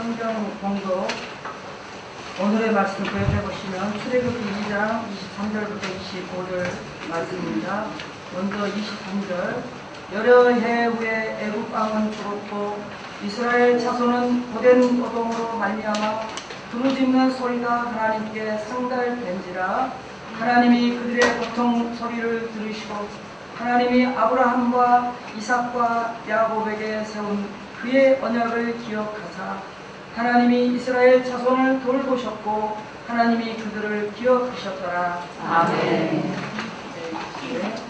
성경 공독 오늘의 말씀 구역해 보시면 출애굽기 2장 23절부터 25절 말씀입니다. 먼저 23절 여러 해 후에 애굽 왕은 죽었고 이스라엘 자손은 고된 고동으로 말미암아 부르짖는 소리가 하나님께 상달된지라. 하나님이 그들의 고통 소리를 들으시고 하나님이 아브라함과 이삭과 야곱에게 세운 그의 언약을 기억하사 하나님이 이스라엘 자손을 돌보셨고 하나님이 그들을 기억하셨더라. 아멘. 네.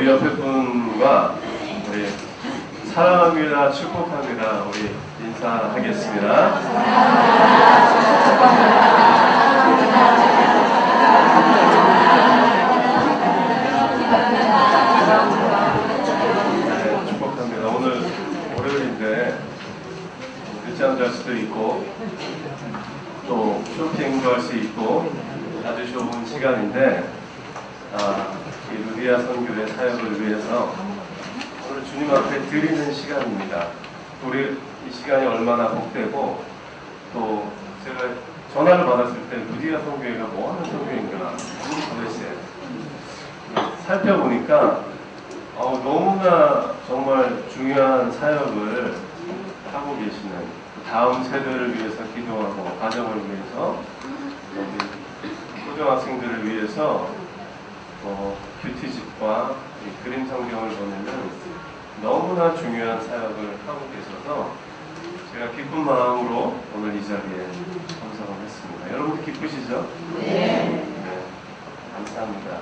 우리 옆에 분과 우리 사랑합니다, 축복합니다. 우리 인사하겠습니다. 네, 축복합니다. 오늘 월요일인데 늦잠 잘 수도 있고 또 쇼핑도 할 수 있고 아주 좋은 시간인데 이 루디아 선교회 사역을 위해서 오늘 주님 앞에 드리는 시간입니다. 우리 이 시간이 얼마나 복되고, 또 제가 전화를 받았을 때 루디아 선교회가 뭐 하는 선교회인가 도대체 살펴보니까 너무나 정말 중요한 사역을 하고 계시는, 다음 세대를 위해서 기도하고 가정을 위해서, 여기 초등학생들을 위해서 큐티집과 그림 성경을 보내는 너무나 중요한 사역을 하고 계셔서 제가 기쁜 마음으로 오늘 이 자리에 참석을 했습니다. 여러분도 기쁘시죠? 네. 감사합니다.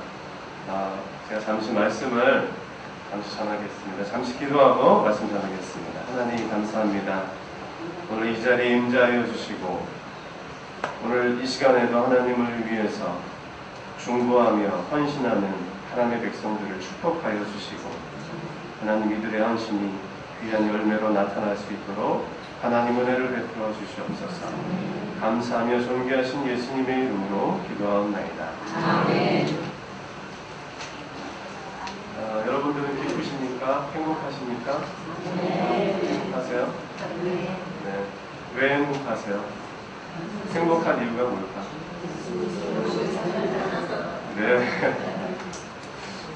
제가 잠시 말씀을 전하겠습니다. 잠시 기도하고 말씀 전하겠습니다. 하나님 감사합니다. 오늘 이 자리에 임재하여 주시고, 오늘 이 시간에도 하나님을 위해서 중보하며 헌신하는 하나님의 백성들을 축복하여 주시고, 하나님 이들의 헌신이 귀한 열매로 나타날 수 있도록 하나님 은혜를 베풀어 주시옵소서. 감사하며 존귀하신 예수님의 이름으로 기도하옵나이다. 아멘. 여러분들은 기쁘십니까? 행복하십니까? 네. 행복하세요? 네. 왜 행복하세요? 행복한 이유가 뭘까? 네.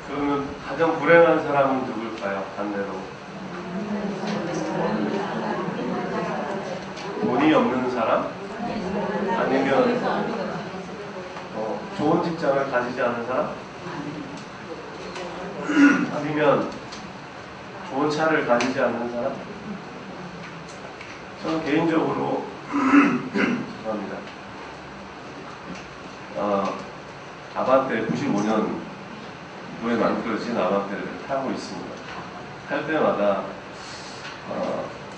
그러면 가장 불행한 사람은 누굴까요? 반대로. 돈이 없는 사람? 아니면 좋은 직장을 가지지 않은 사람? 아니면 좋은 차를 가지지 않는 사람? 저는 개인적으로 죄송합니다. 아반떼 95년도에 만들어진 아반떼를 타고 있습니다. 탈 때마다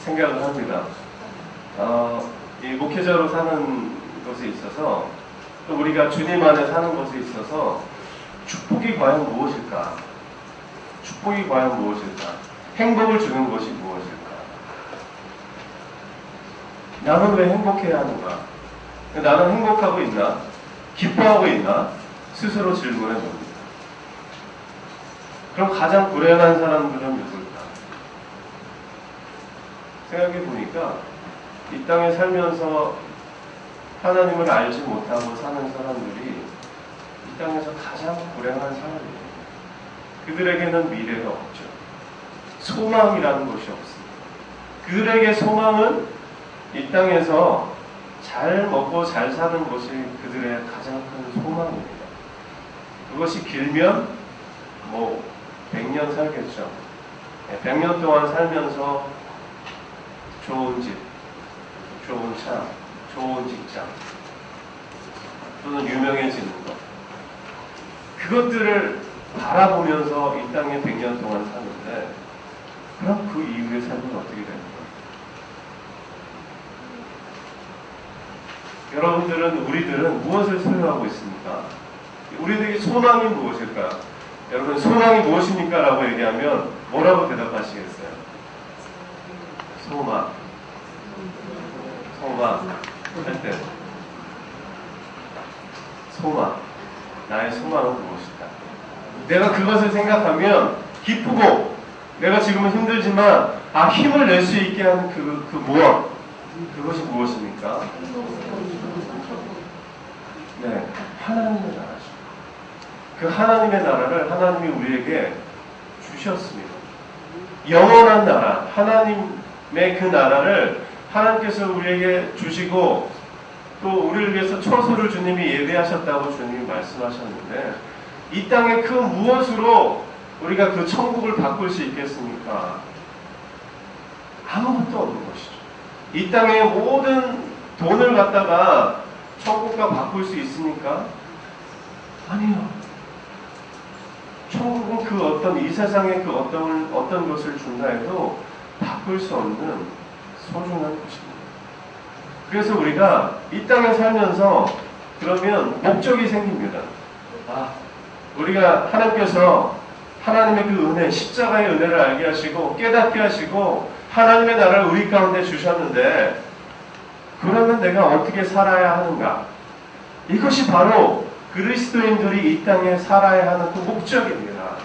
생각을 합니다. 이 목회자로 사는 것에 있어서, 또 우리가 주님 안에 사는 것에 있어서 축복이 과연 무엇일까? 축복이 과연 무엇일까? 행복을 주는 것이 무엇일까? 나는 왜 행복해야 하는가? 나는 행복하고 있나? 기뻐하고 있나? 스스로 질문해 봅니다. 그럼 가장 불행한 사람들은 누굴까? 생각해 보니까 이 땅에 살면서 하나님을 알지 못하고 사는 사람들이 이 땅에서 가장 불행한 사람이에요. 그들에게는 미래가 없죠. 소망이라는 것이 없습니다. 그들에게 소망은 이 땅에서 잘 먹고 잘 사는 것이 그들의 가장 큰 소망입니다. 그것이 길면 100년 살겠죠. 100년 동안 살면서 좋은 집, 좋은 차, 좋은 직장, 또는 유명해지는 것, 그것들을 바라보면서 이 땅에 100년 동안 사는데, 그럼 그 이후의 삶은 어떻게 되는 거예요? 여러분들은, 우리들은 무엇을 소유하고 있습니까? 우리들에게 소망이 무엇일까요? 여러분, 소망이 무엇입니까? 라고 얘기하면 뭐라고 대답하시겠어요? 소망 할 때, 소망, 나의 소망은 무엇일까? 내가 그것을 생각하면 기쁘고, 내가 지금은 힘들지만 힘을 낼 수 있게 하는 그 무엇, 그것이 무엇입니까? 네, 하나님의 나라죠. 그 하나님의 나라를 하나님이 우리에게 주셨습니다. 영원한 나라, 하나님의 그 나라를 하나님께서 우리에게 주시고, 또 우리를 위해서 처소를 주님이 예배하셨다고 주님이 말씀하셨는데, 이 땅에 그 무엇으로 우리가 그 천국을 바꿀 수 있겠습니까? 아무것도 없는 것이죠. 이 땅의 모든 돈을 갖다가 천국과 바꿀 수 있습니까? 아니요. 천국은 그 어떤, 이 세상의 그 어떤 것을 준다 해도 바꿀 수 없는 소중한 것입니다. 그래서 우리가 이 땅에 살면서 그러면 목적이 생깁니다. 우리가 하나님께서 하나님의 그 은혜, 십자가의 은혜를 알게 하시고 깨닫게 하시고 하나님의 나라를 우리 가운데 주셨는데, 그러면 내가 어떻게 살아야 하는가? 이것이 바로 그리스도인들이 이 땅에 살아야 하는 그 목적입니다.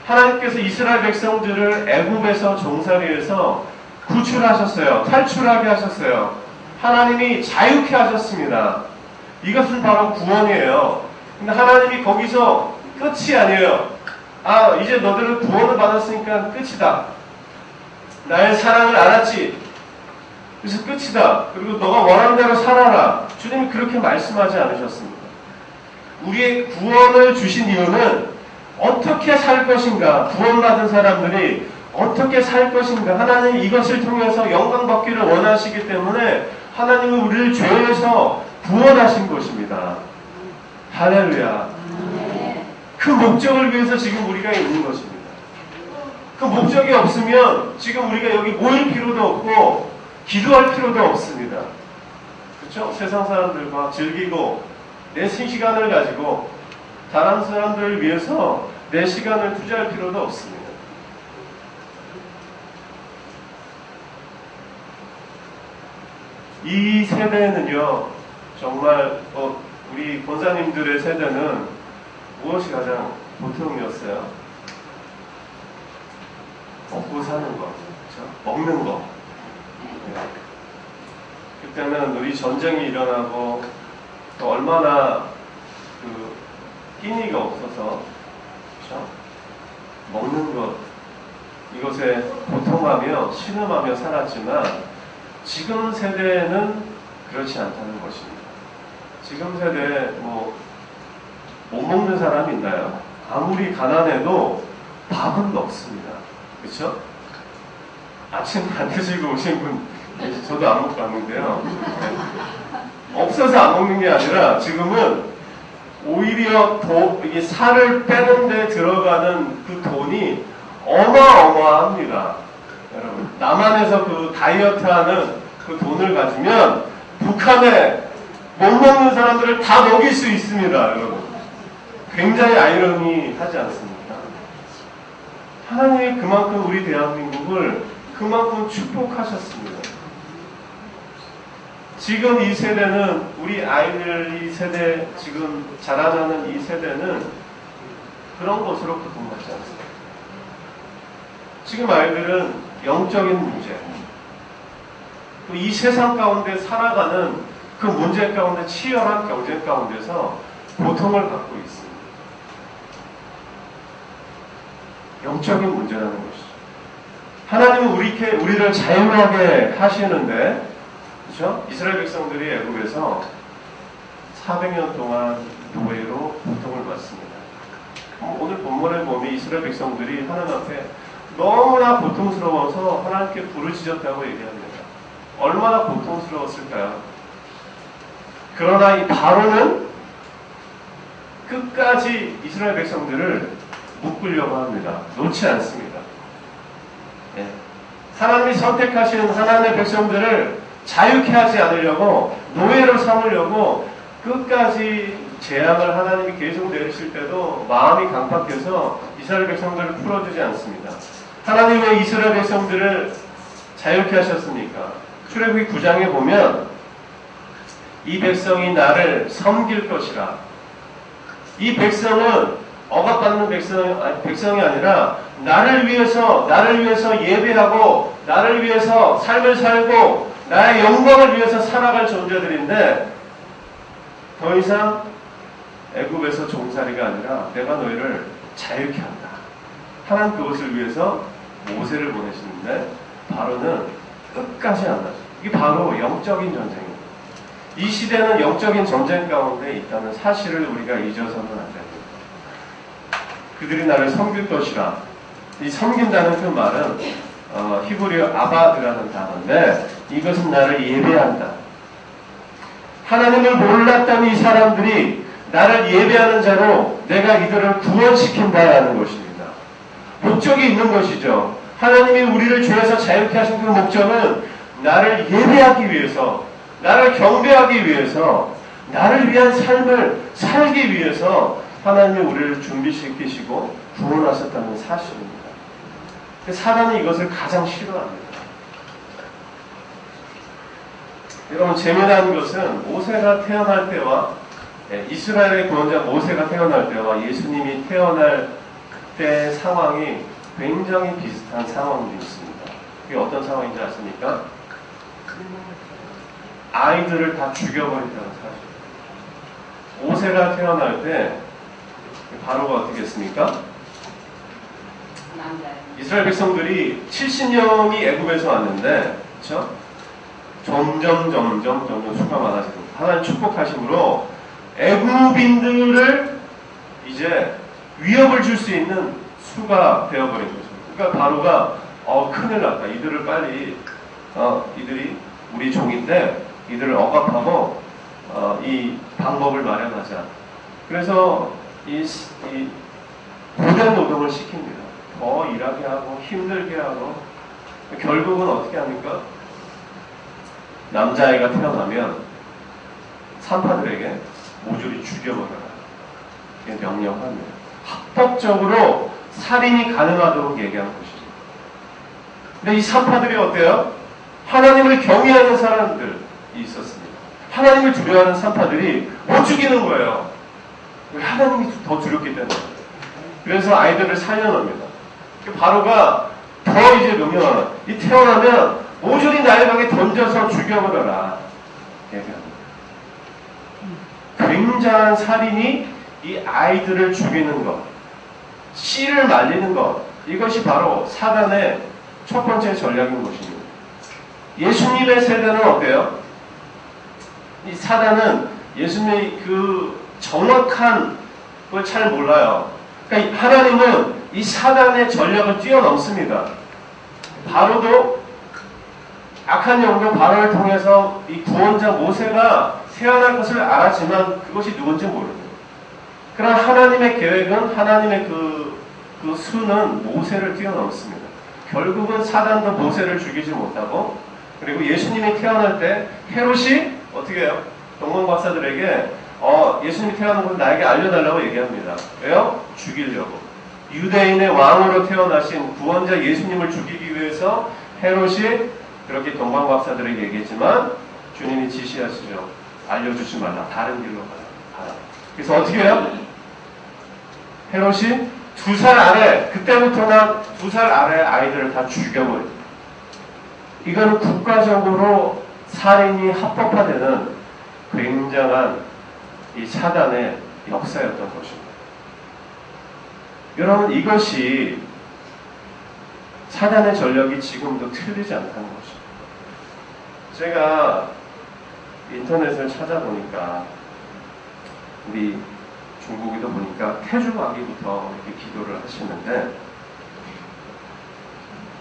하나님께서 이스라엘 백성들을 애굽에서 종살이에서 구출하셨어요. 탈출하게 하셨어요. 하나님이 자유케 하셨습니다. 이것은 바로 구원이에요. 근데 하나님이 거기서 끝이 아니에요. 아, 이제 너들은 구원을 받았으니까 끝이다. 나의 사랑을 알았지. 그래서 끝이다. 그리고 너가 원하는 대로 살아라. 주님이 그렇게 말씀하지 않으셨습니다. 우리의 구원을 주신 이유는 어떻게 살 것인가, 구원받은 사람들이 어떻게 살 것인가, 하나님 이것을 통해서 영광 받기를 원하시기 때문에 하나님은 우리를 죄에서 구원하신 것입니다. 할렐루야. 그 목적을 위해서 지금 우리가 있는 것입니다. 그 목적이 없으면 지금 우리가 여기 모일 필요도 없고 기도할 필요도 없습니다. 그렇죠? 세상 사람들과 즐기고 내 시간을 가지고 다른 사람들을 위해서 내 시간을 투자할 필요도 없습니다. 이 세대는요, 정말 우리 권사님들의 세대는 무엇이 가장 보통이었어요? 먹고 사는 거, 그렇죠? 먹는 거. 네. 그때는 우리 전쟁이 일어나고 또 얼마나 끼니가 없어서, 그렇죠? 먹는 것, 이것에 고통하며 신음하며 살았지만 지금 세대는 그렇지 않다는 것입니다. 지금 세대에 못 먹는 사람이 있나요? 아무리 가난해도 밥은 먹습니다. 그렇죠? 아침 안 드시고 오신 분, 저도 안 먹고 왔는데요. 없어서 안 먹는 게 아니라 지금은 오히려 이게 살을 빼는 데 들어가는 그 돈이 어마어마합니다. 여러분, 남한에서 그 다이어트 하는 그 돈을 가지면 북한에 못 먹는 사람들을 다 먹일 수 있습니다. 여러분, 굉장히 아이러니하지 않습니까? 하나님이 그만큼 우리 대한민국을 그만큼 축복하셨습니다. 지금 이 세대는, 우리 아이들 이 세대, 지금 자라나는 이 세대는 그런 것으로 고통받지 않습니다. 지금 아이들은 영적인 문제, 또 이 세상 가운데 살아가는 그 문제 가운데 치열한 경쟁 가운데서 고통을 받고 있습니다. 영적인 문제라는 것이죠. 하나님은 우리를 자유하게 하시는데, 그렇죠? 이스라엘 백성들이 애굽에서 400년 동안 노예로 고통을 받습니다. 오늘 본문을 보면 이스라엘 백성들이 하나님 앞에 너무나 고통스러워서 하나님께 부르짖었다고 얘기합니다. 얼마나 고통스러웠을까요? 그러나 이 바로는 끝까지 이스라엘 백성들을 묶으려고 합니다. 놓지 않습니다. 네. 하나님이 선택하신 하나님의 백성들을 자유케 하지 않으려고, 노예로 삼으려고 끝까지 재앙을 하나님이 계속 내리실 때도 마음이 강팍해서 이스라엘 백성들을 풀어주지 않습니다. 하나님이 왜 이스라엘 백성들을 자유케 하셨습니까? 출애굽기 9장에 보면 이 백성이 나를 섬길 것이라. 이 백성은 억압받는 백성이 아니라 나를 위해서 예배하고 나를 위해서 삶을 살고 나의 영광을 위해서 살아갈 존재들인데, 더 이상 애굽에서 종살이가 아니라 내가 너희를 자유케 한다. 하나님 그것을 위해서 모세를 보내시는데 바로는 끝까지 안 하죠. 이게 바로 영적인 전쟁입니다. 이 시대는 영적인 전쟁 가운데 있다는 사실을 우리가 잊어서는 안 됩니다. 그들이 나를 섬길 것이라. 이 섬긴다는 그 말은 히브리어 아바드라는 단어인데, 이것은 나를 예배한다. 하나님을 몰랐던 이 사람들이 나를 예배하는 자로 내가 이들을 구원시킨다라는 것입니다. 목적이 있는 것이죠. 하나님이 우리를 죄에서 자유케 하신 그 목적은 나를 예배하기 위해서, 나를 경배하기 위해서, 나를 위한 삶을 살기 위해서 하나님이 우리를 준비시키시고 구원하셨다는 사실입니다. 사단이 이것을 가장 싫어합니다. 여러분, 재미난 것은 모세가 태어날 때와 이스라엘의 구원자 모세가 태어날 때와 예수님이 태어날 그때 상황이 굉장히 비슷한 상황이 있습니다. 그게 어떤 상황인지 아십니까? 아이들을 다 죽여버린다는 사실. 모세가 태어날 때 바로가 어떻게 했습니까? 이스라엘 백성들이 70명이 애굽에서 왔는데, 그렇죠? 점점 수가 많아지고 하나님 축복하심으로 애굽인들을 이제 위협을 줄 수 있는 수가 되어버린 거죠. 그러니까 바로가 큰일 났다. 이들을 빨리 이들이 우리 종인데 이들을 억압하고 이 방법을 마련하자. 그래서 이 고된 노동을 시킵니다. 더 일하게 하고 힘들게 하고 결국은 어떻게 합니까? 남자아이가 태어나면 산파들에게 모조리 죽여버려라. 이게 명령합니다. 합법적으로 살인이 가능하도록 얘기한 것이죠. 근데 이 산파들이 어때요? 하나님을 경외하는 사람들이 있었습니다. 하나님을 두려워하는 산파들이 못 죽이는 거예요. 하나님이 더 두렵기 때문에. 그래서 아이들을 살려놓습니다. 바로가 더 이제 명령하는, 이 태어나면 모조리 나일강에 던져서 죽여버려라. 얘기합니다. 굉장한 살인이 이 아이들을 죽이는 것, 씨를 말리는 것, 이것이 바로 사단의 첫 번째 전략인 것입니다. 예수님의 세대는 어때요? 이 사단은 예수님의 그 정확한 걸 잘 몰라요. 그러니까 하나님은 이 사단의 전략을 뛰어넘습니다. 바로도 악한 영도 바로를 통해서 이 구원자 모세가 태어날 것을 알았지만 그것이 누군지 모릅니다. 그러나 하나님의 계획은, 하나님의 그 수는 모세를 뛰어넘습니다. 결국은 사단도 모세를 죽이지 못하고, 그리고 예수님이 태어날 때 헤롯이 어떻게 해요? 동문 박사들에게 예수님이 태어난 것을 나에게 알려달라고 얘기합니다. 왜요? 죽이려고. 유대인의 왕으로 태어나신 구원자 예수님을 죽이기 위해서 헤롯이 그렇게 동방 박사들에게 얘기했지만 주님이 지시하시죠. 알려주지 말라. 다른 길로 가라. 그래서 어떻게 해요? 헤롯이 2살 아래, 그때부터는 2살 아래 아이들을 다 죽여버려요. 이건 국가적으로 살인이 합법화되는 굉장한 이 사단의 역사였던 것입니다. 여러분, 이것이 사단의 전략이 지금도 틀리지 않다는 것입니다. 제가 인터넷을 찾아보니까 우리 중국에도 보니까 태중아기부터 이렇게 기도를 하시는데,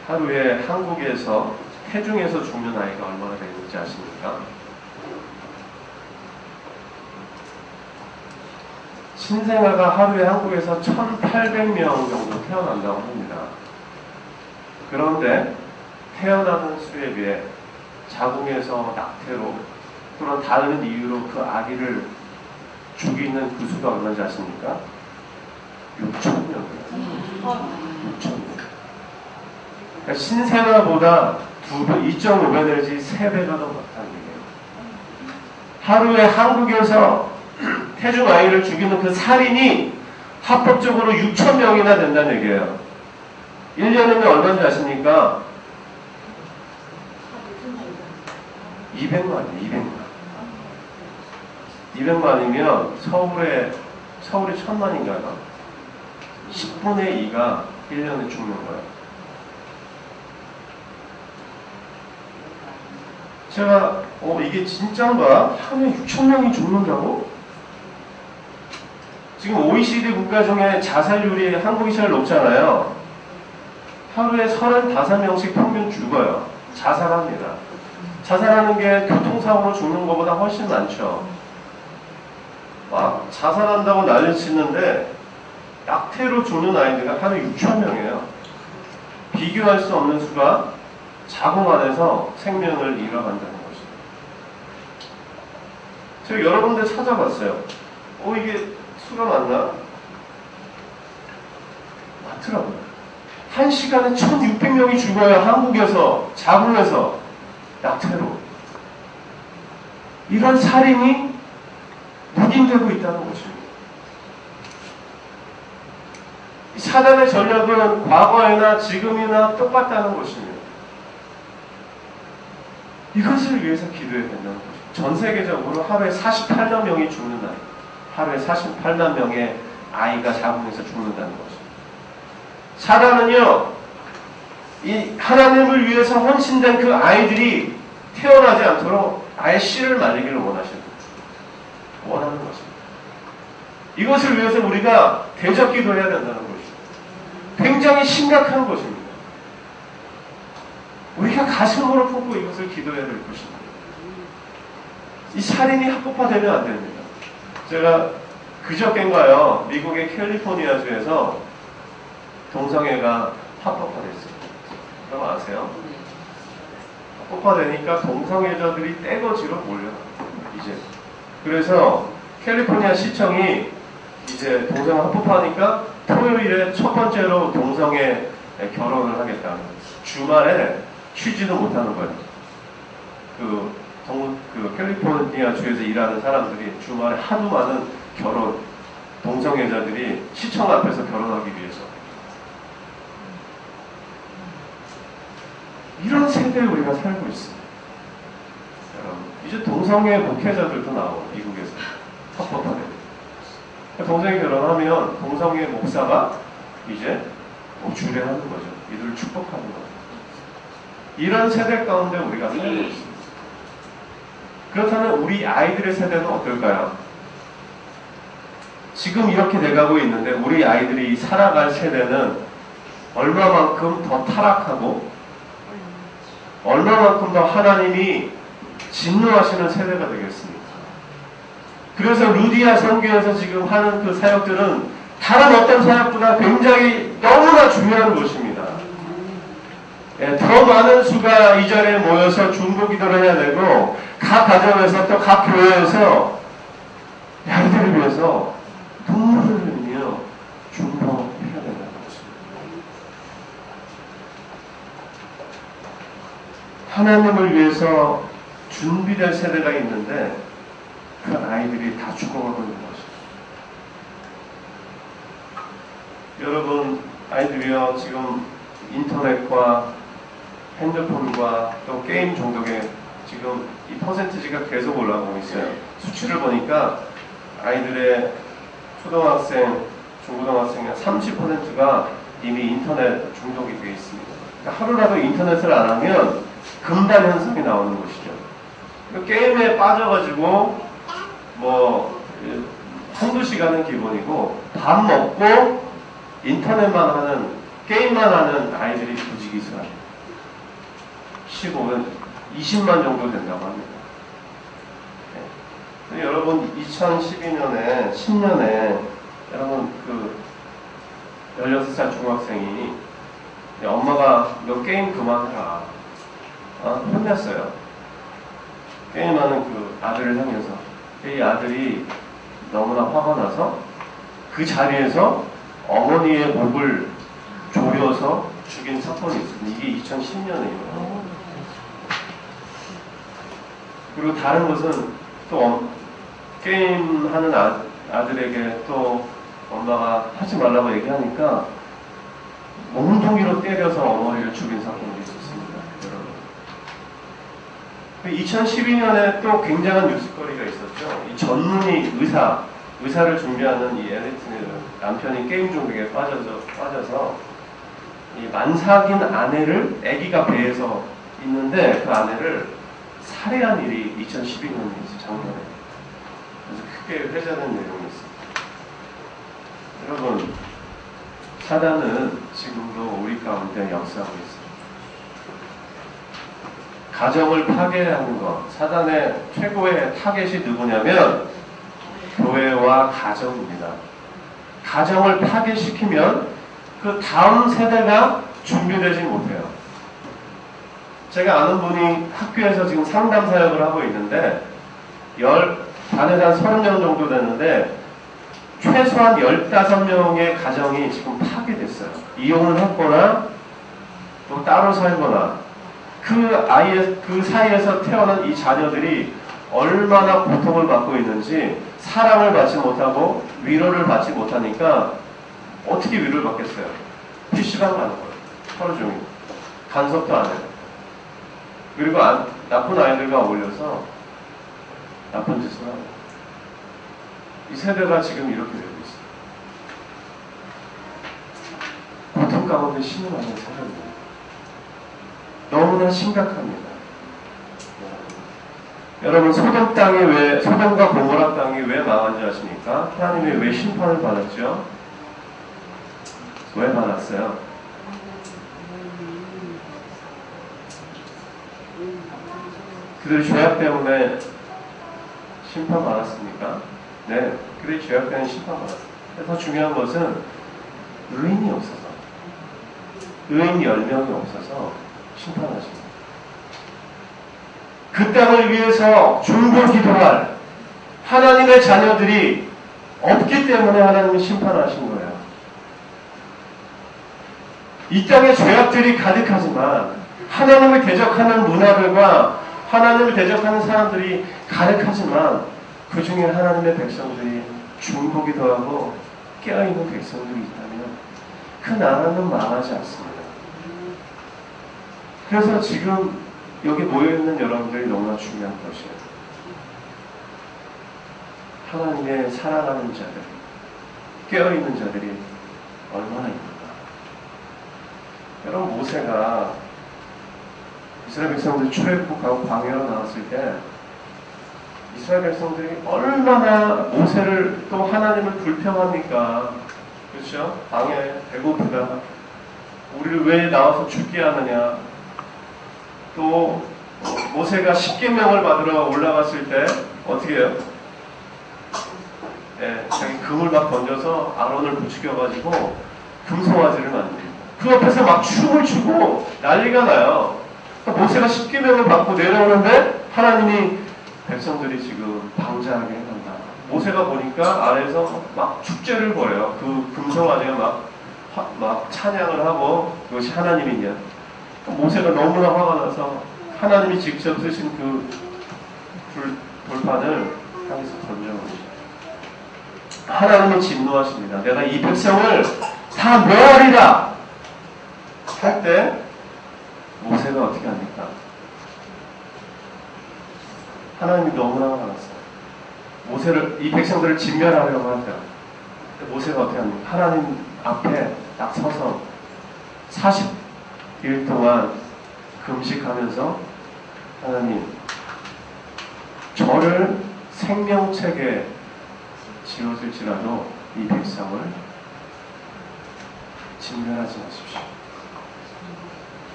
하루에 한국에서 태중에서 죽는 아이가 얼마나 되는지 아십니까? 신생아가 하루에 한국에서 1,800명 정도 태어난다고 합니다. 그런데 태어나는 수에 비해 자궁에서 낙태로 또는 다른 이유로 그 아기를 죽이는 그 수가 얼마인지 아십니까? 6,000명이에요. 6,000명. 그러니까 신생아보다 2.5배 내지 3배가 더 많다는 얘기예요. 하루에 한국에서 태중 아이를 죽이는 그 살인이 합법적으로 6,000명이나 된다는 얘기예요. 1년이면 얼마인지 아십니까? 200만이에요. 200만이면 서울이 1,000만인가요? 10분의 2가 1년에 죽는 거예요. 제가 이게 진짠가? 하루에 6,000명이 죽는다고? 지금 OECD 국가 중에 자살률이 한국이 제일 높잖아요. 하루에 35명씩 평균 죽어요. 자살합니다. 자살하는 게 교통사고로 죽는 것보다 훨씬 많죠. 막 자살한다고 난리치는데 낙태로 죽는 아이들이 하루 6,000명이에요. 비교할 수 없는 수가 자궁 안에서 생명을 잃어간다는 것입니다. 제가 여러 군데 찾아봤어요. 이게 수가 맞나? 맞더라고요. 1시간에 1,600명이 죽어요. 한국에서, 자궁에서, 낙태로. 이런 살인이 묵인되고 있다는 것입니다. 사단의 전략은 과거에나 지금이나 똑같다는 것입니다. 이것을 위해서 기도해야 된다는 것입니다. 전 세계적으로 하루에 48만 명이 죽는다. 하루에 48만 명의 아이가 자궁에서 죽는다는 것입니다. 사단은요, 이 하나님을 위해서 헌신된 그 아이들이 태어나지 않도록 아예 씨를 말리기를 원하는 것입니다. 이것을 위해서 우리가 대적 기도해야 된다는 것입니다. 굉장히 심각한 것입니다. 우리가 가슴으로 품고 이것을 기도해야 될 것입니다. 이 살인이 합법화되면 안 됩니다. 제가 그저께인가요, 미국의 캘리포니아주에서 동성애가 합법화됐어요. 그럼 아세요? 합법화되니까 동성애자들이 떼거지로 몰려요. 이제. 그래서 캘리포니아 시청이 이제 동성애 합법화하니까 토요일에 첫 번째로 동성애 결혼을 하겠다. 주말에 쉬지도 못하는 거예요. 그 캘리포니아 주에서 일하는 사람들이 주말에 하도 많은 동성애자들이 시청 앞에서 결혼하기 위해서. 이런 세대에 우리가 살고 있습니다. 이제 동성애 목회자들도 나와요. 미국에서. 합법화되고. 동성애 결혼하면 동성애 목사가 이제 주례하는 거죠. 이들을 축복하는 거죠. 이런 세대 가운데 우리가 살고 있습니다. 그렇다면 우리 아이들의 세대는 어떨까요? 지금 이렇게 돼가고 있는데 우리 아이들이 살아갈 세대는 얼마만큼 더 타락하고 얼마만큼 더 하나님이 진노하시는 세대가 되겠습니까? 그래서 루디아 선교에서 지금 하는 그 사역들은 다른 어떤 사역보다 굉장히 너무나 중요한 것입니다. 예, 더 많은 수가 이 자리에 모여서 중보 기도를 해야 되고 각 가정에서 또 각 교회에서 아이들을 위해서 눈물을 흘리며 중보해야 된다는 것입니다. 하나님을 위해서 준비될 세대가 있는데 그 아이들이 다 죽어가고 있는 것입니다. 여러분, 아이들이요, 지금 인터넷과 핸드폰과 또 게임 중독에 지금 이 퍼센티지가 계속 올라가고 있어요. 수치를 보니까 아이들의 초등학생, 중고등학생의 30%가 이미 인터넷 중독이 되어 있습니다. 그러니까 하루라도 인터넷을 안 하면 금단 현상이 나오는 것이죠. 게임에 빠져가지고 한두 시간은 기본이고 밥 먹고 인터넷만 하는, 게임만 하는 아이들이 부지기수합니다. 15년, 20만 정도 된다고 합니다. 네. 여러분, 2012년에, 10년에, 여러분, 16살 중학생이 엄마가 너 게임 그만해라. 혼냈어요. 게임하는 그 아들을 향해서. 이 아들이 너무나 화가 나서 그 자리에서 어머니의 목을 조려서 죽인 사건이 있습니다. 이게 2010년이에요. 그리고 다른 것은 또 게임하는 아들에게 또 엄마가 하지 말라고 얘기하니까 몽둥이로 때려서 어머니를 죽인 사건도 있었습니다. 여러분. 2012년에 또 굉장한 뉴스거리가 있었죠. 이 전문의 의사를 준비하는 이 엘리트는 남편이 게임 중독에 빠져서 이 만삭인 아내를, 아기가 배에서 있는데 그 아내를 살해한 일이 2012년에 있어요. 작년에. 그래서 크게 회자된 내용이 있습니다. 여러분, 사단은 지금도 우리 가운데 역사하고 있습니다. 가정을 파괴하는 것, 사단의 최고의 타겟이 누구냐면 교회와 가정입니다. 가정을 파괴시키면 그 다음 세대가 준비되지 못해요. 제가 아는 분이 학교에서 지금 상담 사역을 하고 있는데 반에서 한 30명 정도 되는데 최소한 15명의 가정이 지금 파괴됐어요. 이혼을 했거나 또 따로 살거나 그 사이에서 태어난 이 자녀들이 얼마나 고통을 받고 있는지, 사랑을 받지 못하고 위로를 받지 못하니까 어떻게 위로를 받겠어요? PC방 가는 거예요. 하루 종일. 간섭도 안 해요. 그리고 나쁜 아이들과 어울려서 나쁜 짓을 하고. 이 세대가 지금 이렇게 되고 있어요. 고통 가운데 신음하는 사람입니다. 너무나 심각합니다. 여러분, 소돔과 고모라 땅이 왜 망한지 아십니까? 하나님이 왜 심판을 받았죠? 왜 받았어요? 그들이 죄악 때문에 심판받았습니까? 네, 그들이 죄악 때문에 심판받았습니다. 더 중요한 것은 의인이 없어서, 의인 10명이 없어서 심판하십니다. 그 땅을 위해서 중보 기도할 하나님의 자녀들이 없기 때문에 하나님이 심판하신 거예요. 이 땅에 죄악들이 가득하지만 하나님을 대적하는 문화들과 하나님을 대적하는 사람들이 가득하지만 그 중에 하나님의 백성들이 중보 기도하고 깨어있는 백성들이 있다면 그 나라는 망하지 않습니다. 그래서 지금 여기 모여있는 여러분들이 너무나 중요한 것이에요. 하나님의 사랑하는 자들, 깨어있는 자들이 얼마나 있는가. 여러분, 모세가 이스라엘 백성들이 출애굽하고 광야로 나왔을 때 이스라엘 백성들이 얼마나 모세를 또 하나님을 불평합니까? 그렇죠? 광야에 배고프다. 우리를 왜 나와서 죽게 하느냐. 또 모세가 십계명을 받으러 올라갔을 때 어떻게 해요? 네, 자기 금을 막 던져서 아론을 부추겨가지고 금송아지를 만듭니다. 그 옆에서 막 춤을 추고 난리가 나요. 모세가 십계명을 받고 내려오는데 하나님이 백성들이 지금 방자하게 한다. 모세가 보니까 아래에서 막 축제를 벌여요. 그 금송아지가 막 찬양을 하고 그것이 하나님이냐. 모세가 너무나 화가 나서 하나님이 직접 쓰신 그 돌판을 향해서 던져버리죠. 하나님은 진노하십니다. 내가 이 백성을 다 멸하리라 할 때 모세가 어떻게 합니까? 하나님이 너무나 화가 났어요. 이 백성들을 진멸하려고 하죠. 모세가 어떻게 합니까? 하나님 앞에 딱 서서 40일 동안 금식하면서 하나님, 저를 생명책에 지어질지라도 이 백성을 진멸하지 마십시오.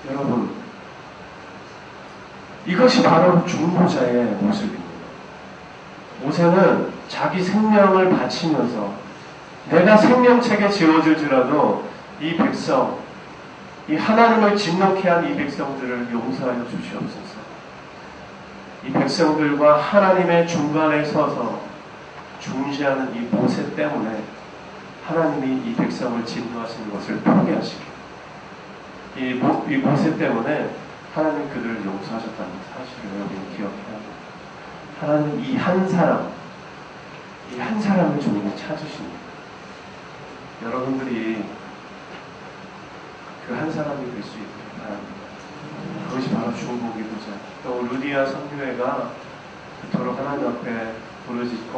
여러분, 이것이 바로 중보자의 모습입니다. 모세는 자기 생명을 바치면서 내가 생명책에 지어질지라도 이 백성, 이 하나님을 진노케 한 이 백성들을 용서하여 주시옵소서. 이 백성들과 하나님의 중간에 서서 중시하는 이 모세 때문에 하나님이 이 백성을 진노하시는 것을 포기하시고 이 모세 때문에 하나님 그들을 용서하셨다는 사실을 여러분이 기억해야 합니다. 하나님 이 한 사람을 종일 찾으십니다. 여러분들이 그 한 사람이 될 수 있기를 바랍니다. 그것이 바로 중보기도자. 또 루디아 선교회가 그토록 하나님 앞에 부르짖고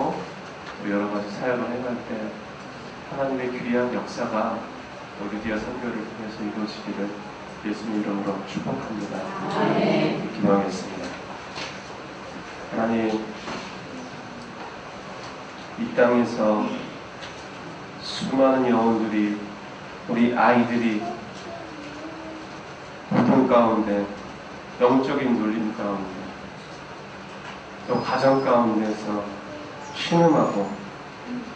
여러 가지 사역을 해갈 때 하나님의 귀한 역사가 루디아 선교를 통해서 이루어지기를 예수님 이름으로 축복합니다. 기도하겠습니다. 하나님, 이 땅에서 수많은 영혼들이, 우리 아이들이 고통 가운데, 영적인 눌림 가운데, 또 가정 가운데서 신음하고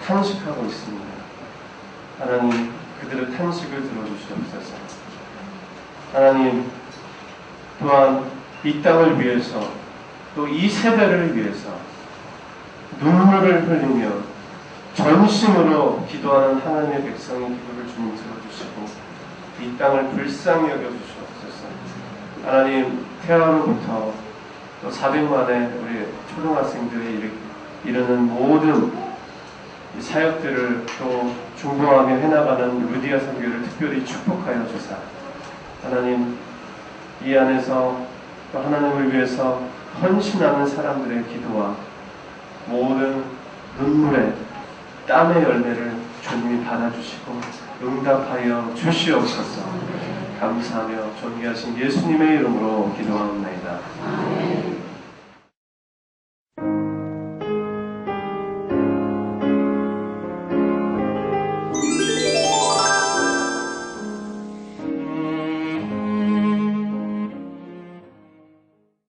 탄식하고 있습니다. 하나님, 그들의 탄식을 들어주시옵소서. 하나님, 또한 이 땅을 위해서, 또 이 세대를 위해서 눈물을 흘리며 전심으로 기도하는 하나님의 백성의 기도를 주님 들어주시고 이 땅을 불쌍히 여겨주시옵소서. 하나님, 태아로부터 또 400만의 우리 초등학생들이 이르는 모든 사역들을 또 중보하며 해나가는 루디아 선교를 특별히 축복하여 주사 하나님 이 안에서 또 하나님을 위해서 헌신하는 사람들의 기도와 모든 눈물의 땀의 열매를 주님이 받아주시고 응답하여 주시옵소서. 감사하며 존귀하신 예수님의 이름으로 기도하옵나이다.